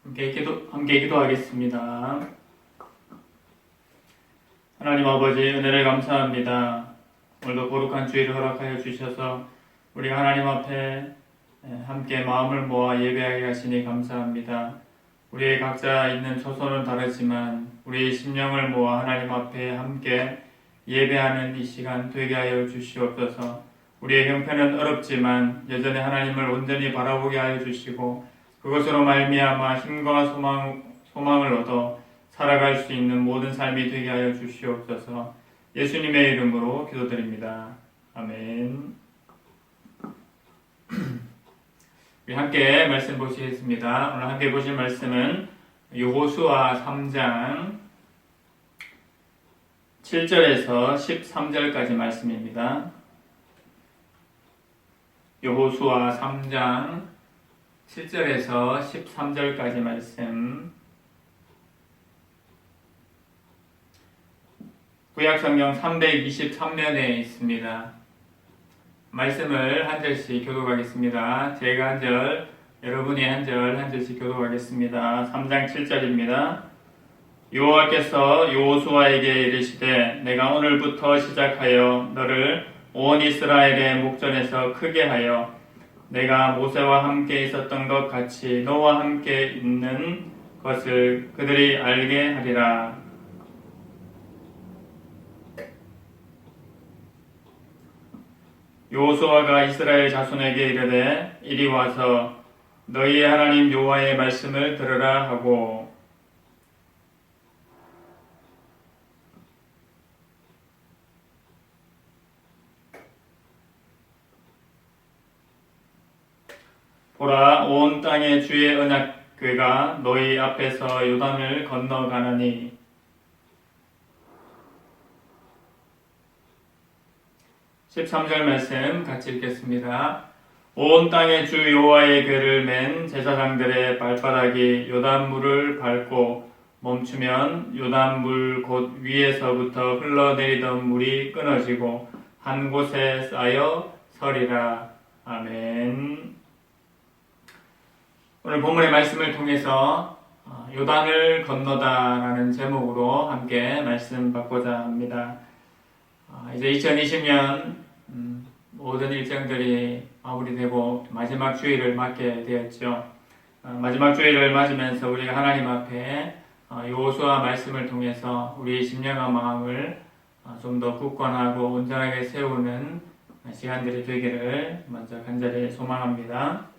함께 기도하겠습니다. 하나님 아버지, 은혜를 감사합니다. 오늘도 거룩한 주일을 허락하여 주셔서 우리가 하나님 앞에 함께 마음을 모아 예배하게 하시니 감사합니다. 우리의 각자 있는 처소는 다르지만 우리의 심령을 모아 하나님 앞에 함께 예배하는 이 시간 되게 하여 주시옵소서. 우리의 형편은 어렵지만 여전히 하나님을 온전히 바라보게 하여 주시고 그것으로 말미암아 힘과 소망을 얻어 살아갈 수 있는 모든 삶이 되게 하여 주시옵소서. 예수님의 이름으로 기도드립니다. 아멘. 우리 함께 말씀 보시겠습니다. 오늘 함께 보실 말씀은 여호수아 3장 7절에서 13절까지 말씀입니다. 여호수아 3장 7절에서 13절까지 말씀. 구약성경 323면에 있습니다. 말씀을 한 절씩 교독하겠습니다. 제가 한 절, 여러분이 한 절씩 교독하겠습니다. 3장 7절입니다. 여호와께서 여호수아에게 이르시되 내가 오늘부터 시작하여 너를 온 이스라엘의 목전에서 크게 하여 내가 모세와 함께 있었던 것 같이 너와 함께 있는 것을 그들이 알게 하리라. 여호수아가 이스라엘 자손에게 이르되 이리 와서 너희의 하나님 여호와의 말씀을 들으라 하고 보라, 온 땅의 주의 언약궤가 너희 앞에서 요단을 건너가나니 13절 말씀 같이 읽겠습니다. 온 땅의 주 여호와의 궤를 맨 제사장들의 발바닥이 요단물을 밟고 멈추면 요단물 곧 위에서부터 흘러내리던 물이 끊어지고 한 곳에 쌓여 서리라. 아멘. 오늘 본문의 말씀을 통해서 요단을 건너다라는 제목으로 함께 말씀 받고자 합니다. 이제 2020년 모든 일정들이 마무리되고 마지막 주일을 맞게 되었죠. 마지막 주일을 맞으면서 우리가 하나님 앞에 여호수아 말씀을 통해서 우리의 심령과 마음을 좀 더 굳건하고 온전하게 세우는 시간들이 되기를 먼저 간절히 소망합니다.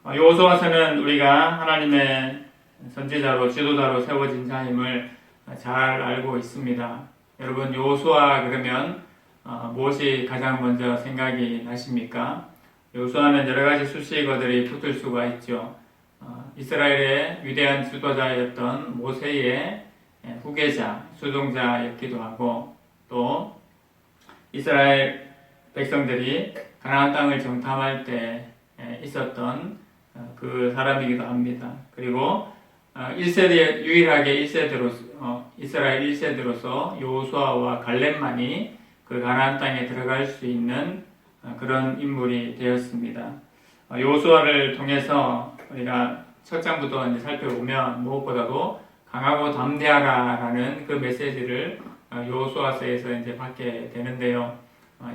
여호수아서는 우리가 하나님의 선지자로 지도자로 세워진 자임을 잘 알고 있습니다. 여러분, 여호수아 그러면 무엇이 가장 먼저 생각이 나십니까? 여호수아는 여러 가지 수식어들이 붙을 수가 있죠. 이스라엘의 위대한 지도자였던 모세의 후계자, 수종자였기도 하고 또 이스라엘 백성들이 가나안 땅을 정탐할 때 있었던 그 사람이기도 합니다. 그리고 1세대 유일하게 1세대로서 이스라엘 1세대로서 여호수아와 갈렙만이 그 가나안 땅에 들어갈 수 있는 그런 인물이 되었습니다. 여호수아를 통해서 우리가 첫 장부터 이제 살펴보면 무엇보다도 강하고 담대하라라는 그 메시지를 여호수아서에서 이제 받게 되는데요.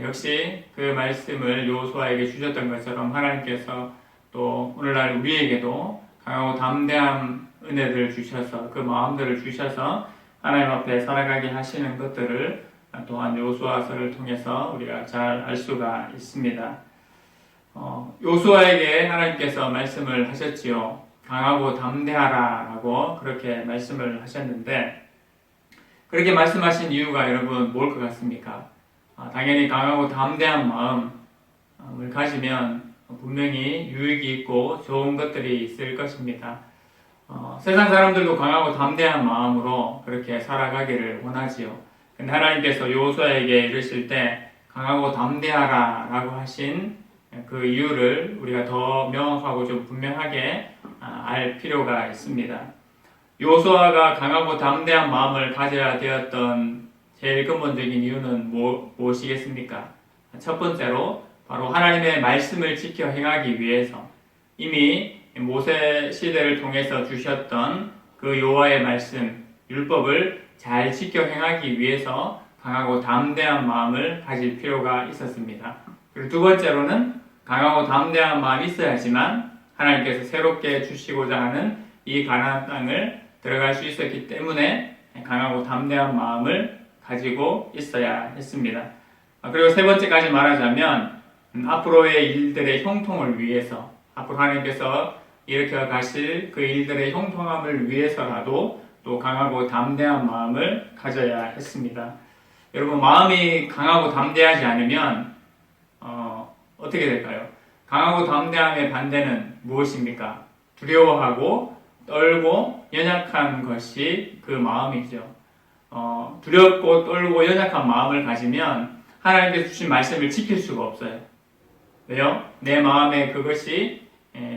역시 그 말씀을 여호수아에게 주셨던 것처럼 하나님께서 또 오늘날 우리에게도 강하고 담대한 은혜를 주셔서 그 마음들을 주셔서 하나님 앞에 살아가게 하시는 것들을 또한 여호수아서를 통해서 우리가 잘 알 수가 있습니다. 여호수아에게 하나님께서 말씀을 하셨지요. 강하고 담대하라라고 그렇게 말씀을 하셨는데 그렇게 말씀하신 이유가 여러분 뭘 것 같습니까? 당연히 강하고 담대한 마음을 가지면 분명히 유익이 있고 좋은 것들이 있을 것입니다. 세상 사람들도 강하고 담대한 마음으로 그렇게 살아가기를 원하지요. 근데 하나님께서 여호수아에게 이르실 때 강하고 담대하라 라고 하신 그 이유를 우리가 더 명확하고 좀 분명하게 알 필요가 있습니다. 여호수아가 강하고 담대한 마음을 가져야 되었던 제일 근본적인 이유는 무엇이겠습니까? 첫 번째로 바로 하나님의 말씀을 지켜 행하기 위해서 이미 모세 시대를 통해서 주셨던 그 여호와의 말씀, 율법을 잘 지켜 행하기 위해서 강하고 담대한 마음을 가질 필요가 있었습니다. 그리고 두 번째로는 강하고 담대한 마음이 있어야지만 하나님께서 새롭게 주시고자 하는 이 가나안 땅을 들어갈 수 있었기 때문에 강하고 담대한 마음을 가지고 있어야 했습니다. 그리고 세 번째까지 말하자면 앞으로의 일들의 형통을 위해서, 앞으로 하나님께서 일으켜 가실 그 일들의 형통함을 위해서라도 또 강하고 담대한 마음을 가져야 했습니다. 여러분, 마음이 강하고 담대하지 않으면 어떻게 될까요? 강하고 담대함의 반대는 무엇입니까? 두려워하고 떨고 연약한 것이 그 마음이죠. 두렵고 떨고 연약한 마음을 가지면 하나님께서 주신 말씀을 지킬 수가 없어요. 왜요? 내 마음에 그것이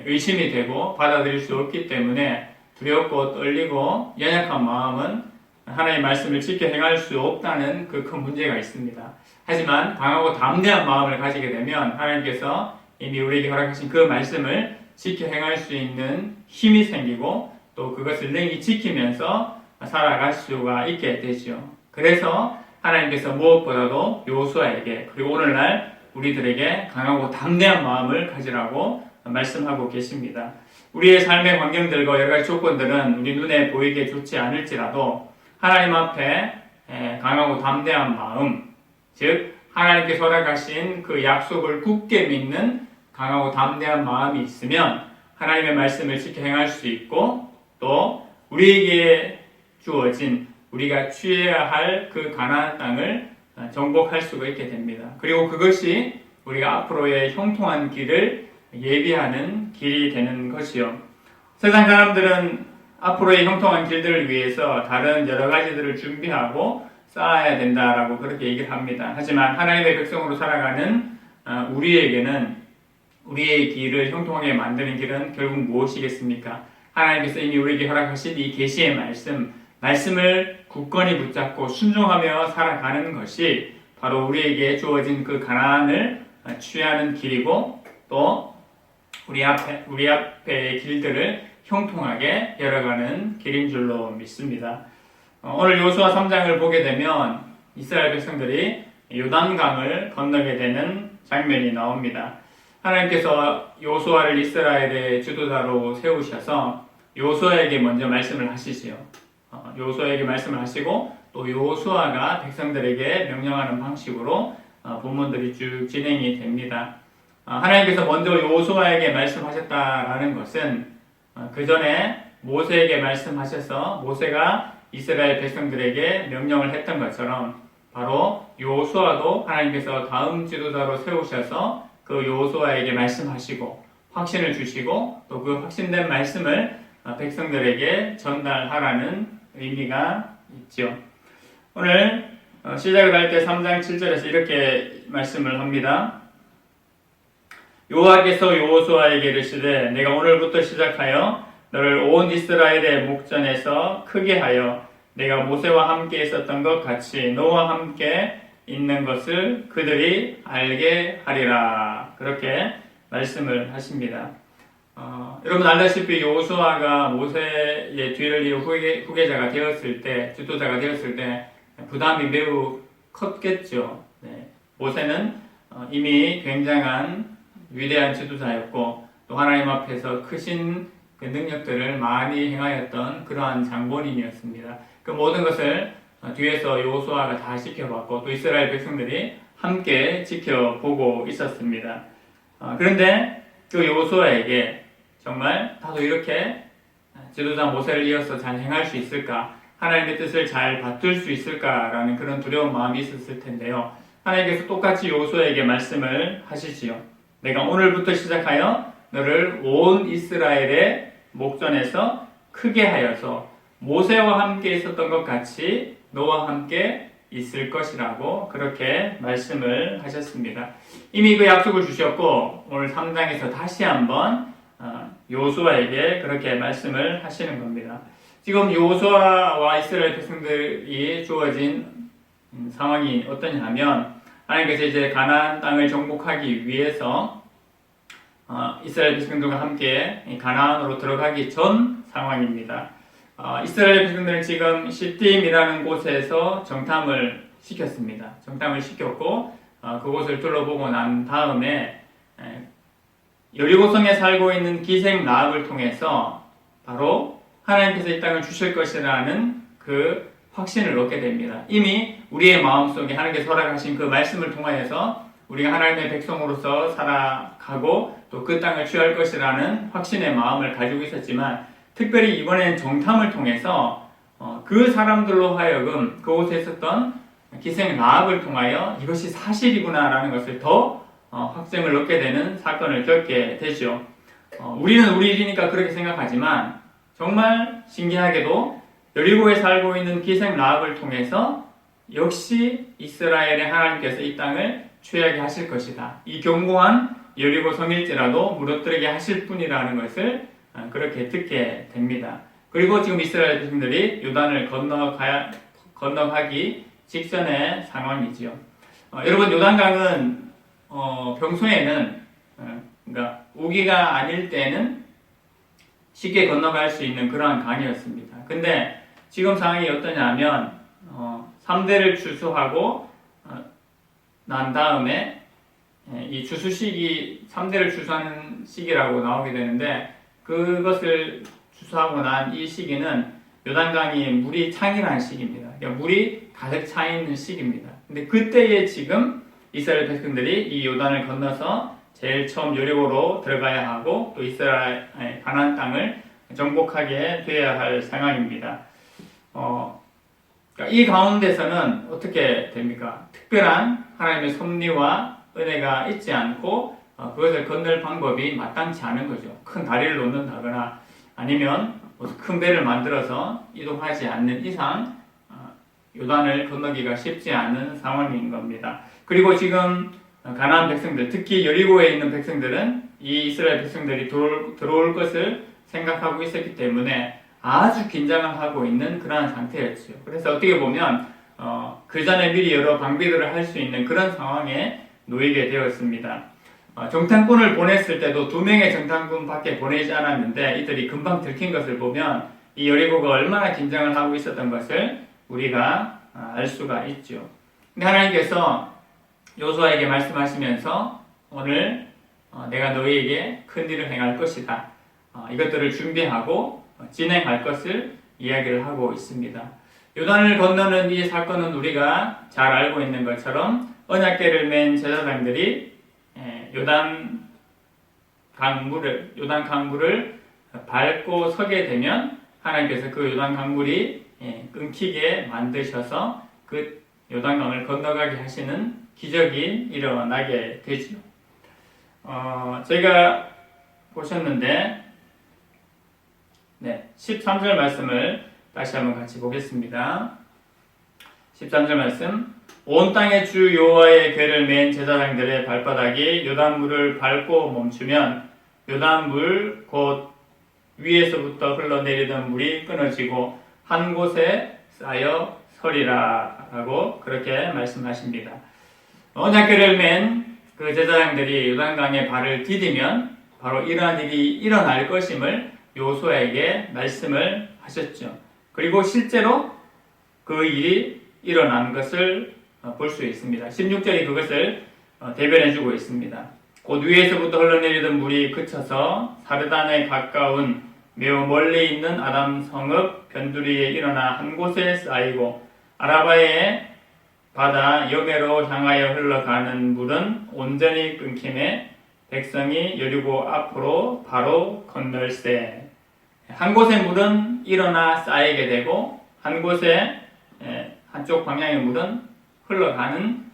의심이 되고 받아들일 수 없기 때문에 두렵고 떨리고 연약한 마음은 하나님의 말씀을 지켜 행할 수 없다는 그 큰 문제가 있습니다. 하지만 강하고 담대한 마음을 가지게 되면 하나님께서 이미 우리에게 허락하신 그 말씀을 지켜 행할 수 있는 힘이 생기고 또 그것을 능히 지키면서 살아갈 수가 있게 되죠. 그래서 하나님께서 무엇보다도 여호수아에게 그리고 오늘날 우리들에게 강하고 담대한 마음을 가지라고 말씀하고 계십니다. 우리의 삶의 환경들과 여러 가지 조건들은 우리 눈에 보이게 좋지 않을지라도 하나님 앞에 강하고 담대한 마음, 즉 하나님께서 허락하신 그 약속을 굳게 믿는 강하고 담대한 마음이 있으면 하나님의 말씀을 지켜 행할 수 있고 또 우리에게 주어진 우리가 취해야 할 그 가나안 땅을 정복할 수가 있게 됩니다. 그리고 그것이 우리가 앞으로의 형통한 길을 예비하는 길이 되는 것이요. 세상 사람들은 앞으로의 형통한 길들을 위해서 다른 여러 가지들을 준비하고 쌓아야 된다라고 그렇게 얘기를 합니다. 하지만 하나님의 백성으로 살아가는 우리에게는 우리의 길을 형통하게 만드는 길은 결국 무엇이겠습니까? 하나님께서 이미 우리에게 허락하신 이 계시의 말씀을 굳건히 붙잡고 순종하며 살아가는 것이 바로 우리에게 주어진 그 가나안을 취하는 길이고 또 우리 앞의 길들을 형통하게 열어가는 길인 줄로 믿습니다. 오늘 여호수아 3장을 보게 되면 이스라엘 백성들이 요단강을 건너게 되는 장면이 나옵니다. 하나님께서 여호수아를 이스라엘의 지도자로 세우셔서 여호수아에게 먼저 말씀을 하시지요. 여호수아에게 말씀을 하시고 또 여호수아가 백성들에게 명령하는 방식으로 본문들이 쭉 진행이 됩니다. 하나님께서 먼저 여호수아에게 말씀하셨다라는 것은 그 전에 모세에게 말씀하셔서 모세가 이스라엘 백성들에게 명령을 했던 것처럼 바로 여호수아도 하나님께서 다음 지도자로 세우셔서 그 여호수아에게 말씀하시고 확신을 주시고 또 그 확신된 말씀을 백성들에게 전달하라는 의미가 있죠. 오늘 시작을 할 때 3장 7절에서 이렇게 말씀을 합니다. 여호와께서 여호수아에게 이르시되 내가 오늘부터 시작하여 너를 온 이스라엘의 목전에서 크게 하여 내가 모세와 함께 있었던 것 같이 너와 함께 있는 것을 그들이 알게 하리라. 그렇게 말씀을 하십니다. 여러분 알다시피 여호수아가 모세의 뒤를 이어 후계자가 되었을 때, 지도자가 되었을 때 부담이 매우 컸겠죠. 모세는 이미 굉장한 위대한 지도자였고 또 하나님 앞에서 크신 그 능력들을 많이 행하였던 그러한 장본인이었습니다. 그 모든 것을 뒤에서 여호수아가 다 지켜봤고 또 이스라엘 백성들이 함께 지켜보고 있었습니다. 그런데 그 여호수아에게 정말 나도 이렇게 지도자 모세를 이어서 잘 행할 수 있을까? 하나님의 뜻을 잘 받들 수 있을까라는 그런 두려운 마음이 있었을 텐데요. 하나님께서 똑같이 여호수아에게 말씀을 하시지요. 내가 오늘부터 시작하여 너를 온 이스라엘의 목전에서 크게 하여서 모세와 함께 있었던 것 같이 너와 함께 있을 것이라고 그렇게 말씀을 하셨습니다. 이미 그 약속을 주셨고 오늘 3장에서 다시 한번 여호수아에게 그렇게 말씀을 하시는 겁니다. 지금 여호수아와 이스라엘 백성들이 주어진 상황이 어떠냐 하면 하나님께서 이제 가나안 땅을 정복하기 위해서 이스라엘 백성들과 함께 가나안으로 들어가기 전 상황입니다. 이스라엘 백성들은 지금 시딤이라는 곳에서 정탐을 시켰습니다. 정탐을 시켰고 그곳을 둘러보고 난 다음에 여리고성에 살고 있는 기생 라합을 통해서 바로 하나님께서 이 땅을 주실 것이라는 그 확신을 얻게 됩니다. 이미 우리의 마음속에 하나님께서 허락하신 그 말씀을 통하여서 우리가 하나님의 백성으로서 살아가고 또 그 땅을 취할 것이라는 확신의 마음을 가지고 있었지만 특별히 이번에는 정탐을 통해서 그 사람들로 하여금 그곳에 있었던 기생 라합을 통하여 이것이 사실이구나라는 것을 더 확증을 얻게 되는 사건을 겪게 되죠. 우리는 우리 일이니까 그렇게 생각하지만 정말 신기하게도 여리고에 살고 있는 기생 라합을 통해서 역시 이스라엘의 하나님께서 이 땅을 취하게 하실 것이다. 이 견고한 여리고 성일지라도 무너뜨리게 하실 분이라는 것을 그렇게 듣게 됩니다. 그리고 지금 이스라엘 백성들이 요단을 건너가기 직전의 상황이지요. 여러분 요단강은 평소에는 그러니까 우기가 아닐 때는 쉽게 건너갈 수 있는 그러한 강이었습니다. 근데 지금 상황이 어떠냐면 3대를 추수하고 난 다음에 이 추수 시기 3대를 추수하는 시기라고 나오게 되는데 그것을 추수하고 난 이 시기는 요단강이 물이 창이라는 시기입니다. 그러니까 물이 가득 차 있는 시기입니다. 근데 그때에 지금 이스라엘 백성들이 이 요단을 건너서 제일 처음 여리고로 들어가야 하고 또 이스라엘 가나안 땅을 정복하게 되어야 할 상황입니다. 그러니까 이 가운데서는 어떻게 됩니까? 특별한 하나님의 섭리와 은혜가 있지 않고 그것을 건널 방법이 마땅치 않은 거죠. 큰 다리를 놓는다거나 아니면 큰 배를 만들어서 이동하지 않는 이상 요단을 건너기가 쉽지 않은 상황인 겁니다. 그리고 지금 가나안 백성들, 특히 여리고에 있는 백성들은 이 이스라엘 백성들이 들어올 것을 생각하고 있었기 때문에 아주 긴장을 하고 있는 그러한 상태였죠. 그래서 어떻게 보면 그 전에 미리 여러 방비들을 할 수 있는 그런 상황에 놓이게 되었습니다. 정탐꾼을 보냈을 때도 2명의 정탐꾼밖에 보내지 않았는데 이들이 금방 들킨 것을 보면 이 여리고가 얼마나 긴장을 하고 있었던 것을 우리가 알 수가 있죠. 근데 하나님께서 요수아에게 말씀하시면서 오늘 내가 너희에게 큰 일을 행할 것이다. 이것들을 준비하고 진행할 것을 이야기를 하고 있습니다. 요단을 건너는 이 사건은 우리가 잘 알고 있는 것처럼 언약궤를 맨 제사장들이 요단 강물을 밟고 서게 되면 하나님께서 그 요단 강물이 끊기게 만드셔서 그 요단강을 건너가게 하시는 기적이 일어나게 되죠. 저희가 보셨는데 13절 말씀을 다시 한번 같이 보겠습니다. 13절 말씀 온 땅의 주 여호와의 궤를 맨 제사장들의 발바닥이 요단물을 밟고 멈추면 요단물 곧 위에서부터 흘러내리던 물이 끊어지고 한 곳에 쌓여 서리라 라고 그렇게 말씀하십니다. 언약궤를 맨 그 제사장들이 요단강에 발을 디디면 바로 이러한 일이 일어날 것임을 요수아에게 말씀을 하셨죠. 그리고 실제로 그 일이 일어난 것을 볼 수 있습니다. 16절이 그것을 대변해주고 있습니다. 곧 위에서부터 흘러내리던 물이 그쳐서 사르단에 가까운 매우 멀리 있는 아담 성읍 변두리에 일어나 한 곳에 쌓이고 아라바의 바다 여배로 향하여 흘러가는 물은 온전히 끊김에 백성이 여리고 앞으로 바로 건널세. 한 곳의 물은 일어나 쌓이게 되고 한 곳에 한쪽 방향의 물은 흘러가는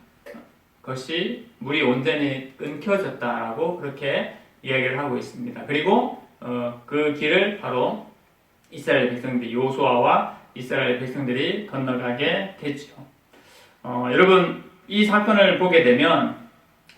것이 물이 온전히 끊겨졌다라고 그렇게 이야기를 하고 있습니다. 그리고 그 길을 바로 이스라엘 백성들이 요수아와 이스라엘 백성들이 건너가게 됐죠. 여러분 이 사건을 보게 되면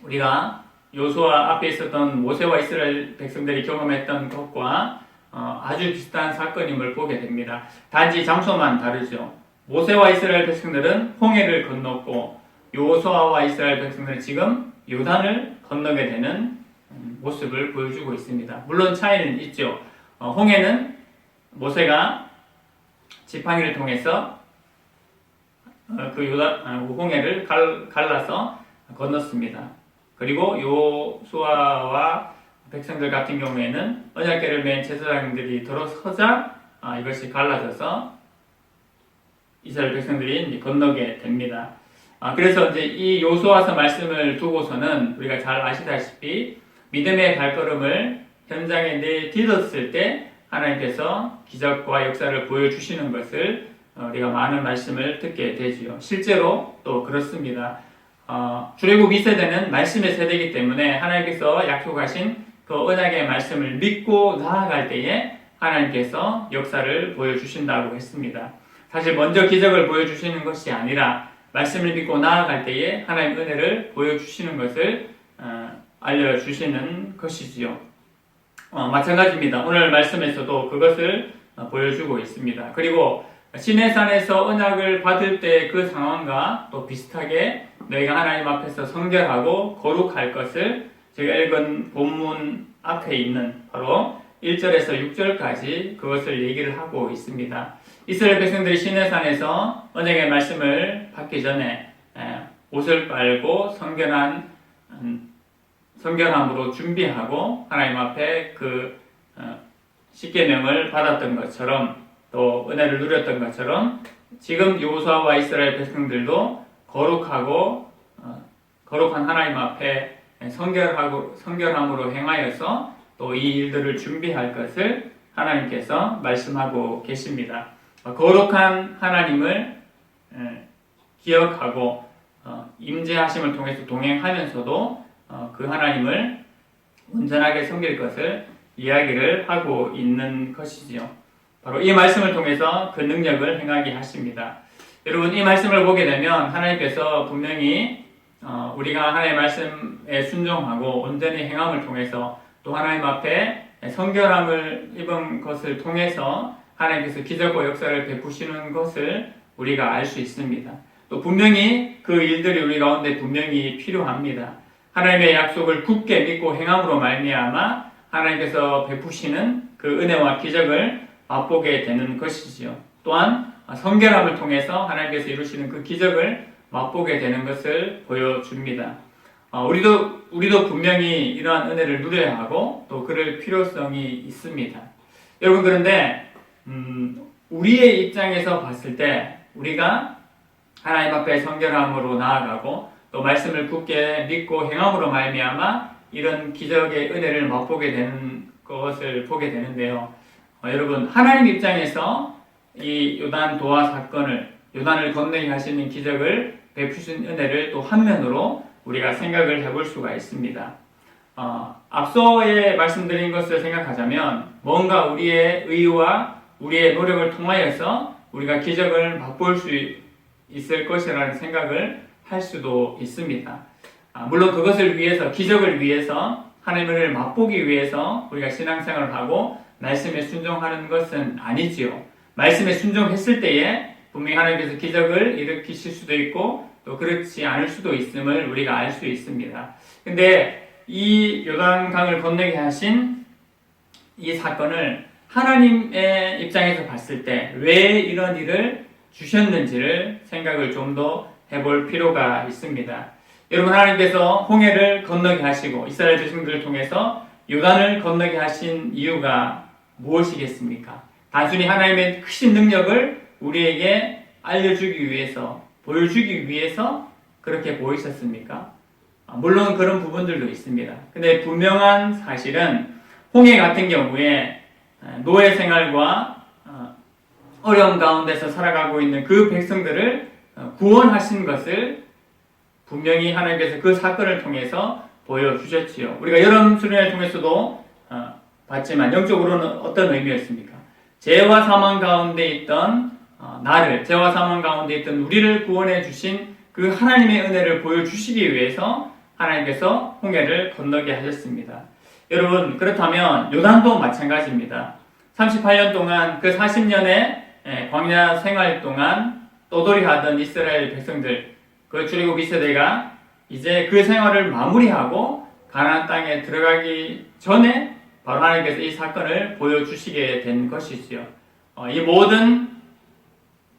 우리가 요수아 앞에 있었던 모세와 이스라엘 백성들이 경험했던 것과 아주 비슷한 사건임을 보게 됩니다. 단지 장소만 다르죠. 모세와 이스라엘 백성들은 홍해를 건넜고 요수아와 이스라엘 백성들은 지금 요단을 건너게 되는 모습을 보여주고 있습니다. 물론 차이는 있죠. 홍해는 모세가 지팡이를 통해서 홍해를 갈라서 건넜습니다. 그리고 요수아와 백성들 같은 경우에는 언약궤를 맨 제사장들이 들어서자 이것이 갈라져서 이스라엘 백성들이 건너게 됩니다. 그래서 이제 이 요수아서 말씀을 두고서는 우리가 잘 아시다시피 믿음의 발걸음을 현장에 내딛었을 때 하나님께서 기적과 역사를 보여주시는 것을 우리가 많은 말씀을 듣게 되지요. 실제로 또 그렇습니다. 출애굽 2세대는 말씀의 세대이기 때문에 하나님께서 약속하신 그 언약의 말씀을 믿고 나아갈 때에 하나님께서 역사를 보여주신다고 했습니다. 사실 먼저 기적을 보여주시는 것이 아니라 말씀을 믿고 나아갈 때에 하나님 은혜를 보여주시는 것을 알려주시는 것이지요. 마찬가지입니다. 오늘 말씀에서도 그것을 보여주고 있습니다. 그리고 시내산에서 언약을 받을 때 그 상황과 또 비슷하게 너희가 하나님 앞에서 성결하고 거룩할 것을 제가 읽은 본문 앞에 있는 바로 1절에서 6절까지 그것을 얘기를 하고 있습니다. 이스라엘 백성들이 시내산에서 언약의 말씀을 받기 전에 옷을 빨고 성결함으로 준비하고 하나님 앞에 그 십계명을 받았던 것처럼 또 은혜를 누렸던 것처럼 지금 여호수아와 이스라엘 백성들도 거룩한 하나님 앞에 성결함으로 행하여서 또 이 일들을 준비할 것을 하나님께서 말씀하고 계십니다. 거룩한 하나님을 기억하고 임재하심을 통해서 동행하면서도 그 하나님을 온전하게 섬길 것을 이야기를 하고 있는 것이지요. 바로 이 말씀을 통해서 그 능력을 행하게 하십니다. 여러분, 이 말씀을 보게 되면 하나님께서 분명히 우리가 하나님의 말씀에 순종하고 온전히 행함을 통해서 또 하나님 앞에 성결함을 입은 것을 통해서 하나님께서 기적과 역사를 베푸시는 것을 우리가 알 수 있습니다. 또 분명히 그 일들이 우리 가운데 분명히 필요합니다. 하나님의 약속을 굳게 믿고 행함으로 말미암아 하나님께서 베푸시는 그 은혜와 기적을 맛보게 되는 것이지요. 또한 성결함을 통해서 하나님께서 이루시는 그 기적을 맛보게 되는 것을 보여줍니다. 우리도 분명히 이러한 은혜를 누려야 하고 또 그럴 필요성이 있습니다. 여러분, 그런데 우리의 입장에서 봤을 때 우리가 하나님 앞에 성결함으로 나아가고 또 말씀을 굳게 믿고 행함으로 말미암아 이런 기적의 은혜를 맛보게 되는 것을 보게 되는데요. 여러분, 하나님 입장에서 이 요단 도하 사건을 요단을 건너게 하시는 기적을 베푸신 은혜를 또 한면으로 우리가 생각을 해볼 수가 있습니다. 앞서에 말씀드린 것을 생각하자면 뭔가 우리의 의와 우리의 노력을 통하여서 우리가 기적을 맛볼 수 있을 것이라는 생각을 할 수도 있습니다. 물론 그것을 위해서, 기적을 위해서, 하나님을 맛보기 위해서 우리가 신앙생활을 하고 말씀에 순종하는 것은 아니지요. 말씀에 순종했을 때에 분명히 하나님께서 기적을 일으키실 수도 있고 또 그렇지 않을 수도 있음을 우리가 알 수 있습니다. 근데 이 요단강을 건너게 하신 이 사건을 하나님의 입장에서 봤을 때 왜 이런 일을 주셨는지를 생각을 좀 더 해볼 필요가 있습니다. 여러분, 하나님께서 홍해를 건너게 하시고 이스라엘 백성들을 통해서 요단을 건너게 하신 이유가 무엇이겠습니까? 단순히 하나님의 크신 능력을 우리에게 알려주기 위해서, 보여주기 위해서 그렇게 보이셨습니까? 물론 그런 부분들도 있습니다. 근데 분명한 사실은 홍해 같은 경우에 노예 생활과 어려움 가운데서 살아가고 있는 그 백성들을 구원하신 것을 분명히 하나님께서 그 사건을 통해서 보여주셨지요. 우리가 여름 수련회를 통해서도 봤지만 영적으로는 어떤 의미였습니까? 죄와 사망 가운데 있던 죄와 사망 가운데 있던 우리를 구원해 주신 그 하나님의 은혜를 보여주시기 위해서 하나님께서 홍해를 건너게 하셨습니다. 여러분, 그렇다면 요단도 마찬가지입니다. 38년 동안 그 40년의 광야 생활 동안 떠돌이 하던 이스라엘 백성들, 그 출애굽 2세대가 이제 그 생활을 마무리하고 가나안 땅에 들어가기 전에 바로 하나님께서 이 사건을 보여주시게 된 것이지요. 이 모든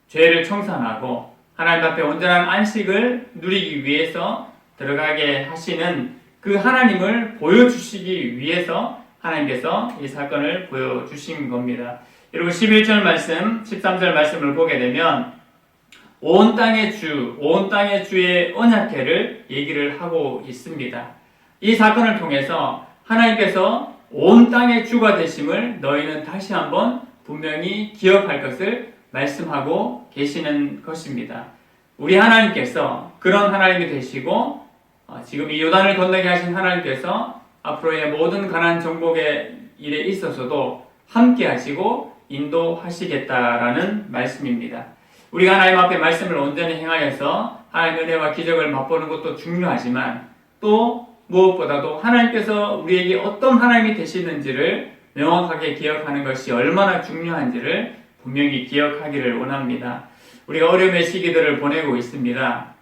죄를 청산하고 하나님 앞에 온전한 안식을 누리기 위해서 들어가게 하시는 그 하나님을 보여주시기 위해서 하나님께서 이 사건을 보여주신 겁니다. 여러분 11절 말씀, 13절 말씀을 보게 되면 온 땅의 주의 언약궤를 얘기를 하고 있습니다. 이 사건을 통해서 하나님께서 온 땅의 주가 되심을 너희는 다시 한번 분명히 기억할 것을 말씀하고 계시는 것입니다. 우리 하나님께서 그런 하나님이 되시고 지금 이 요단을 건너게 하신 하나님께서 앞으로의 모든 가나안 정복의 일에 있어서도 함께 하시고 인도하시겠다라는 말씀입니다. 우리가 하나님 앞에 말씀을 온전히 행하여서 하나님의 은혜와 기적을 맛보는 것도 중요하지만 또 무엇보다도 하나님께서 우리에게 어떤 하나님이 되시는지를 명확하게 기억하는 것이 얼마나 중요한지를 분명히 기억하기를 원합니다. 우리가 어려움의 시기들을 보내고 있습니다.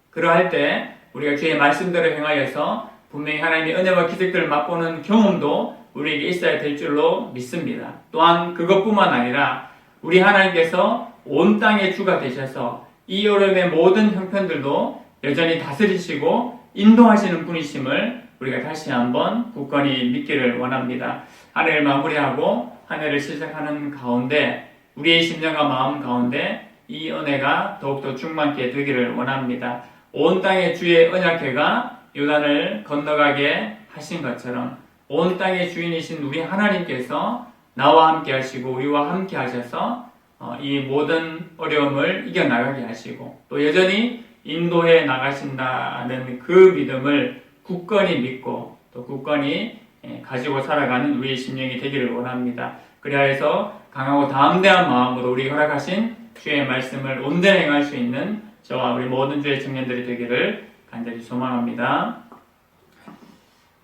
그러할 때 우리가 주의 말씀대로 행하여서 분명히 하나님의 은혜와 기적들을 맛보는 경험도 우리에게 있어야 될 줄로 믿습니다. 또한 그것뿐만 아니라 우리 하나님께서 온 땅의 주가 되셔서 이 어려움의 모든 형편들도 여전히 다스리시고 인도하시는 분이심을 우리가 다시 한번 굳건히 믿기를 원합니다. 한 해를 마무리하고 한 해를 시작하는 가운데 우리의 심령과 마음 가운데 이 은혜가 더욱더 충만케 되기를 원합니다. 온 땅의 주의 언약궤가 요단을 건너가게 하신 것처럼 온 땅의 주인이신 우리 하나님께서 나와 함께 하시고 우리와 함께 하셔서 이 모든 어려움을 이겨나가게 하시고 또 여전히 인도해 나가신다는 그 믿음을 굳건히 믿고 또 굳건히 가지고 살아가는 우리의 심령이 되기를 원합니다. 그리하여서 강하고 담대한 마음으로 우리 허락하신 주의 말씀을 온전히 행할 수 있는 저와 우리 모든 주의 청년들이 되기를 간절히 소망합니다.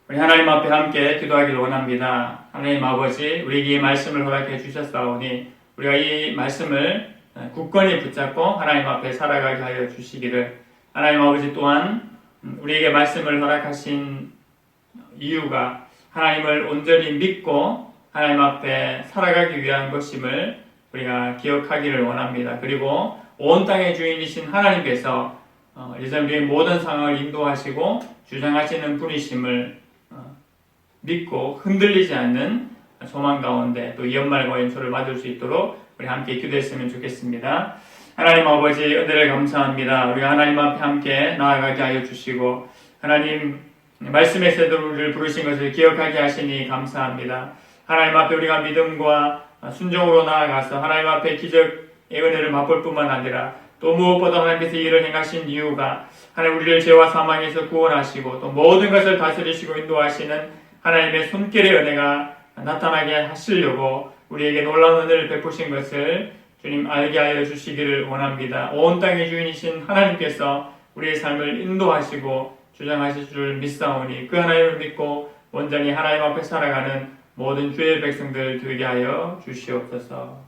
우리 하나님 앞에 함께 기도하기를 원합니다. 하나님 아버지, 우리에게 이 말씀을 허락해 주셨사오니 우리가 이 말씀을 굳건히 붙잡고 하나님 앞에 살아가게 하여 주시기를, 하나님 아버지 또한 우리에게 말씀을 허락하신 이유가 하나님을 온전히 믿고 하나님 앞에 살아가기 위한 것임을 우리가 기억하기를 원합니다. 그리고 온 땅의 주인이신 하나님께서 여전히 우리의 모든 상황을 인도하시고 주장하시는 분이심을 믿고 흔들리지 않는 소망 가운데 또 이 연말과 연초를 맞을 수 있도록 우리 함께 기도했으면 좋겠습니다. 하나님 아버지, 은혜를 감사합니다. 우리가 하나님 앞에 함께 나아가게 하여 주시고 하나님 말씀의 새도를 부르신 것을 기억하게 하시니 감사합니다. 하나님 앞에 우리가 믿음과 순종으로 나아가서 하나님 앞에 기적의 은혜를 맛볼 뿐만 아니라 또 무엇보다 하나님께서 일을 행하신 이유가 하나님 우리를 죄와 사망에서 구원하시고 또 모든 것을 다스리시고 인도하시는 하나님의 손길의 은혜가 나타나게 하시려고 우리에게 놀라운 은혜를 베푸신 것을 주님 알게 하여 주시기를 원합니다. 온 땅의 주인이신 하나님께서 우리의 삶을 인도하시고 주장하실 줄 믿사오니 그 하나님을 믿고 온전히 하나님 앞에 살아가는 모든 주의 백성들 되게 하여 주시옵소서.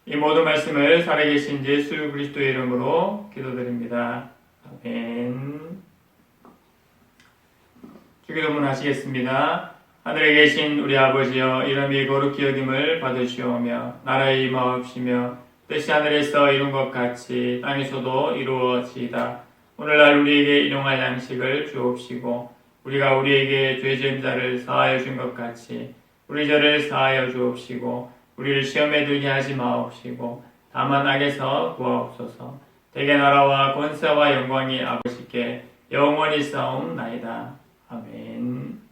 이 모든 말씀을 살아계신 예수 그리스도의 이름으로 기도드립니다. 아멘. 주기도문 하시겠습니다. 하늘에 계신 우리 아버지여, 이름이 거룩히 여김을 받으시오며 나라의 임하옵시며 뜻이 하늘에서 이룬 것 같이 땅에서도 이루어지이다. 오늘날 우리에게 일용할 양식을 주옵시고 우리가 우리에게 죄 지은 자를 사하여 준 것 같이 우리 죄를 사하여 주옵시고 우리를 시험에 들게 하지 마옵시고 다만 악에서 구하옵소서. 대개 나라와 권세와 영광이 아버지께 영원히 싸움나이다. 아멘.